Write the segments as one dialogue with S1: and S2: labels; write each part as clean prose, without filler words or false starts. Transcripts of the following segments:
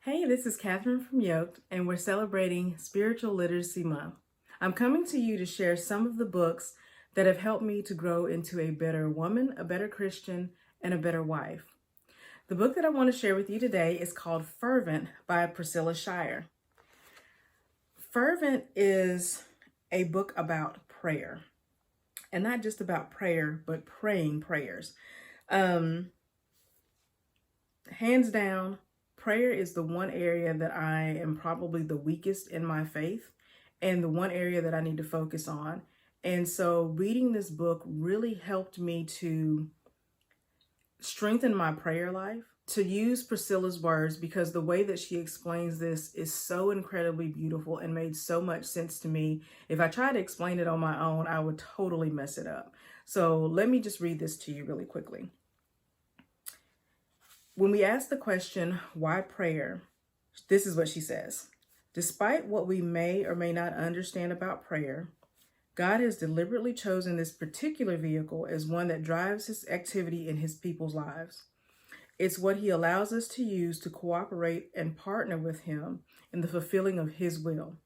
S1: Hey, this is Catherine from Yoked, and we're celebrating Spiritual Literacy Month. I'm coming to you to share some of the books that have helped me to grow into a better woman, a better Christian, and a better wife. The book that I want to share with you today is called Fervent by Priscilla Shirer. Fervent is a book about prayer, and not just about prayer, but praying prayers. Hands down, prayer is the one area that I am probably the weakest in my faith and the one area that I need to focus on. And so reading this book really helped me to strengthen my prayer life, to use Priscilla's words, because the way that she explains this is so incredibly beautiful and made so much sense to me. If I tried to explain it on my own, I would totally mess it up. So let me just read this to you really quickly. When we ask the question, why prayer? This is what she says. Despite what we may or may not understand about prayer, God has deliberately chosen this particular vehicle as one that drives his activity in his people's lives. It's what he allows us to use to cooperate and partner with him in the fulfilling of his will.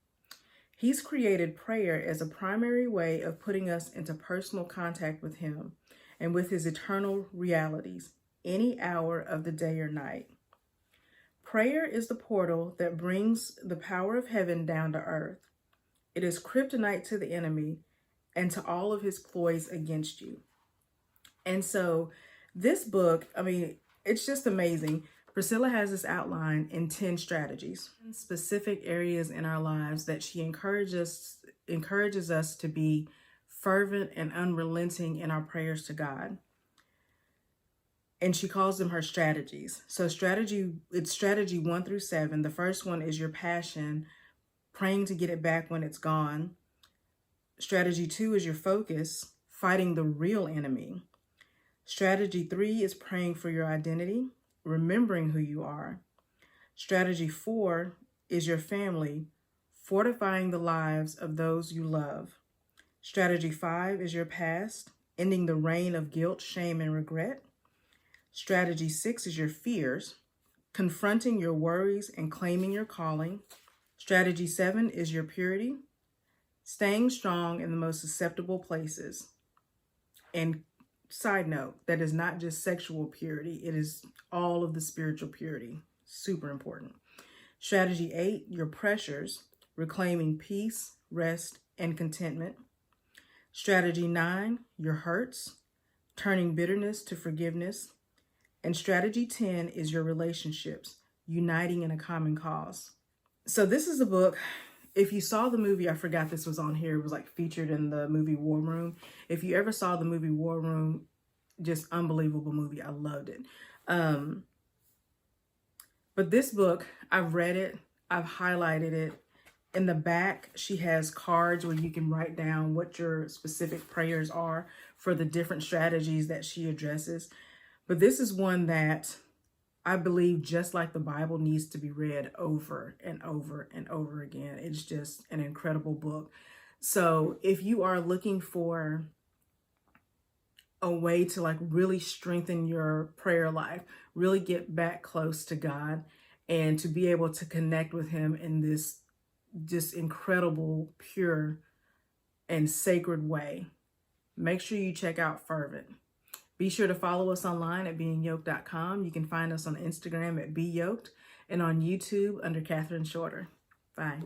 S1: He's created prayer as a primary way of putting us into personal contact with him and with his eternal realities, any hour of the day or night. Prayer is the portal that brings the power of heaven down to earth. It is kryptonite to the enemy and to all of his ploys against you. And so this book, it's just amazing. Priscilla has this outline in 10 strategies, specific areas in our lives that she encourages us to be fervent and unrelenting in our prayers to God. And she calls them her strategies. So it's strategy 1 through 7. The first one is your passion, praying to get it back when it's gone. Strategy 2 is your focus, fighting the real enemy. Strategy 3 is praying for your identity, remembering who you are. Strategy 4 is your family, fortifying the lives of those you love. Strategy 5 is your past, ending the reign of guilt, shame, and regret. Strategy 6 is your fears, confronting your worries and claiming your calling. Strategy 7 is your purity, staying strong in the most susceptible places. And side note, that is not just sexual purity, it is all of the spiritual purity. Super important. Strategy 8, your pressures, reclaiming peace, rest, and contentment. Strategy 9, your hurts, turning bitterness to forgiveness. And strategy 10 is your relationships, uniting in a common cause. So this is a book. If you saw the movie, I forgot this was on here. It was featured in the movie War Room. If you ever saw the movie War Room, just unbelievable movie. I loved it. But this book, I've read it. I've highlighted it. In the back, she has cards where you can write down what your specific prayers are for the different strategies that she addresses. But this is one that I believe, just like the Bible, needs to be read over and over and over again. It's just an incredible book. So if you are looking for a way to really strengthen your prayer life, really get back close to God, and to be able to connect with him in this just incredible, pure, and sacred way, make sure you check out Fervent. Be sure to follow us online at beingyoked.com. You can find us on Instagram at BeYoked and on YouTube under Catherine Shorter. Bye.